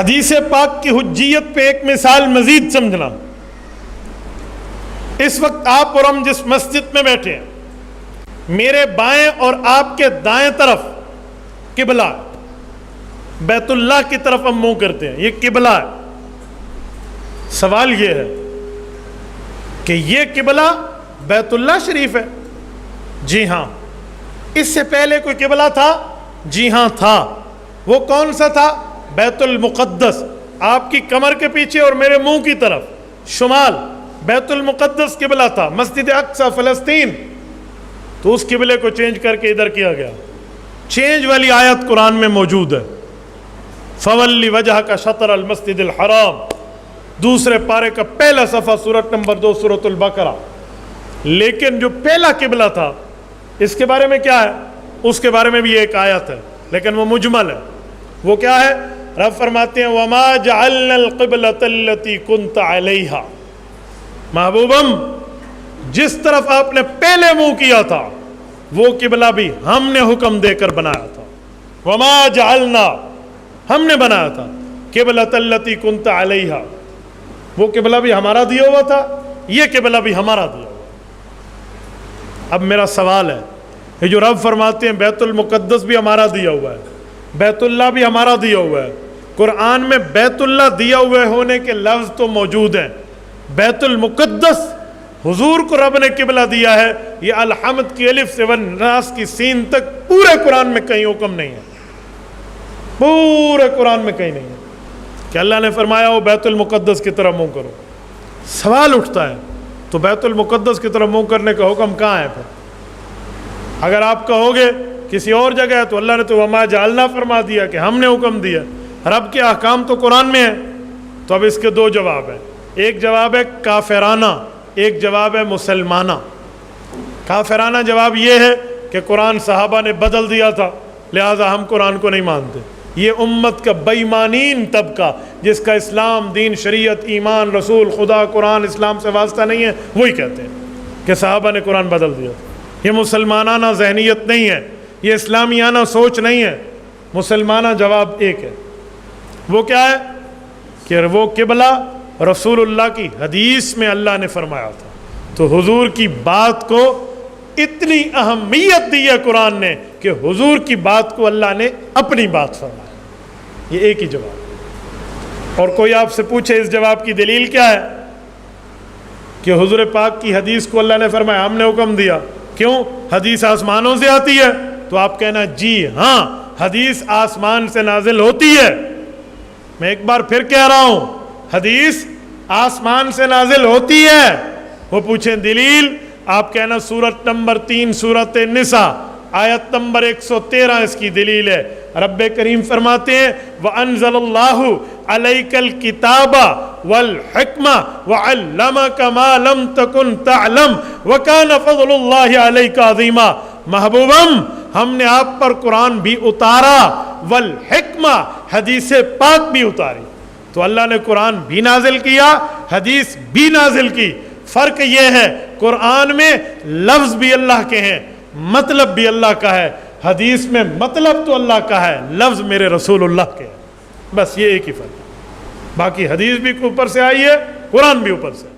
حدیث پاک کی حجیت پہ ایک مثال مزید سمجھنا. اس وقت آپ اور ہم جس مسجد میں بیٹھے ہیں، میرے بائیں اور آپ کے دائیں طرف قبلہ، بیت اللہ کی طرف ہم منہ کرتے ہیں، یہ قبلہ ہے. سوال یہ ہے کہ یہ قبلہ بیت اللہ شریف ہے؟ جی ہاں. اس سے پہلے کوئی قبلہ تھا؟ جی ہاں تھا. وہ کون سا تھا؟ بیت المقدس. آپ کی کمر کے پیچھے اور میرے منہ کی طرف شمال بیت المقدس قبلہ تھا. مسجد اقصی فلسطین، تو اس قبلے کو چینج کر کے ادھر کیا گیا. چینج والی آیت قرآن میں موجود ہے، فَوَلِّ وَجْهَكَ شَطْرَ الْمَسْجِدِ الْحَرَامِ، دوسرے پارے کا پہلا صفحہ، سورۃ نمبر 2 سورۃ البقرہ. لیکن جو پہلا قبلہ تھا اس کے بارے میں کیا ہے؟ اس کے بارے میں بھی ایک آیت ہے لیکن وہ مجمل ہے. وہ کیا ہے؟ رب فرماتے ہیں وَمَا جَعَلْنَا الْقِبْلَةَ الَّتِي كُنْتَ عَلَيْهَا، محبوبم جس طرف آپ نے پہلے منہ کیا تھا وہ قبلہ بھی ہم نے حکم دے کر بنایا تھا. وَمَا جَعَلْنَا، ہم نے بنایا تھا. قِبْلَةَ الَّتِي كُنْتَ عَلَيْهَا، وہ قبلہ بھی ہمارا دیا ہوا تھا، یہ قبلہ بھی ہمارا دیا ہوا. اب میرا سوال ہے، یہ جو رب فرماتے ہیں بیت المقدس بھی ہمارا دیا ہوا ہے، بیت اللہ بھی ہمارا دیا ہوا ہے، قرآن میں بیت اللہ دیا ہوئے ہونے کے لفظ تو موجود ہیں، بیت المقدس حضور کو رب نے قبلہ دیا ہے، یہ الحمد کی الف سے والناس کی سین تک پورے قرآن میں کہیں حکم نہیں ہے، پورے قرآن میں کہیں نہیں ہے کہ اللہ نے فرمایا وہ بیت المقدس کی طرف منہ کرو. سوال اٹھتا ہے تو بیت المقدس کی طرف منہ کرنے کا حکم کہاں ہے پھر؟ اگر آپ کہو گے کسی اور جگہ ہے تو اللہ نے تو وما جعلنا فرما دیا کہ ہم نے حکم دیا. رب کے احکام تو قرآن میں ہیں. تو اب اس کے دو جواب ہیں، ایک جواب ہے کافرانہ، ایک جواب ہے مسلمانہ. کافرانہ جواب یہ ہے کہ قرآن صحابہ نے بدل دیا تھا لہٰذا ہم قرآن کو نہیں مانتے. یہ امت کا بے ایمانین طبقہ جس کا اسلام، دین، شریعت، ایمان، رسول، خدا، قرآن، اسلام سے واسطہ نہیں ہے، وہی کہتے ہیں کہ صحابہ نے قرآن بدل دیا. یہ مسلمانانہ ذہنیت نہیں ہے، یہ اسلامیانہ سوچ نہیں ہے. مسلمانہ جواب ایک ہے، وہ کیا ہے کہ وہ قبلہ رسول اللہ کی حدیث میں اللہ نے فرمایا تھا. تو حضور کی بات کو اتنی اہمیت دی ہے قرآن نے کہ حضور کی بات کو اللہ نے اپنی بات فرمایا. یہ ایک ہی جواب. اور کوئی آپ سے پوچھے اس جواب کی دلیل کیا ہے کہ حضور پاک کی حدیث کو اللہ نے فرمایا، ہم نے حکم دیا، کیوں؟ حدیث آسمانوں سے آتی ہے. تو آپ کہنا جی ہاں حدیث آسمان سے نازل ہوتی ہے. میں ایک بار پھر کہہ رہا ہوں، حدیث آسمان سے نازل ہوتی ہے. وہ پوچھیں دلیل، آپ کہنا سورت نمبر 3 سورت نساء آیت نمبر 113 اس کی دلیل ہے. رب کریم فرماتے ہیں وَأَنزَلَ اللَّهُ عَلَيْكَ الْكِتَابَ وَالْحِكْمَةَ وَعَلَّمَكَ مَا لَمْ تَكُنْ تَعْلَمْ وَكَانَ فَضْلُ اللَّهِ عَلَيْكَ عَظِيمًا. محبوبم ہم نے آپ پر قرآن بھی اتارا، والحکمہ حدیث پاک بھی اتاری. تو اللہ نے قرآن بھی نازل کیا، حدیث بھی نازل کی. فرق یہ ہے قرآن میں لفظ بھی اللہ کے ہیں، مطلب بھی اللہ کا ہے. حدیث میں مطلب تو اللہ کا ہے، لفظ میرے رسول اللہ کے ہیں. بس یہ ایک ہی فرق ہے. باقی حدیث بھی اوپر سے آئی ہے، قرآن بھی اوپر سے.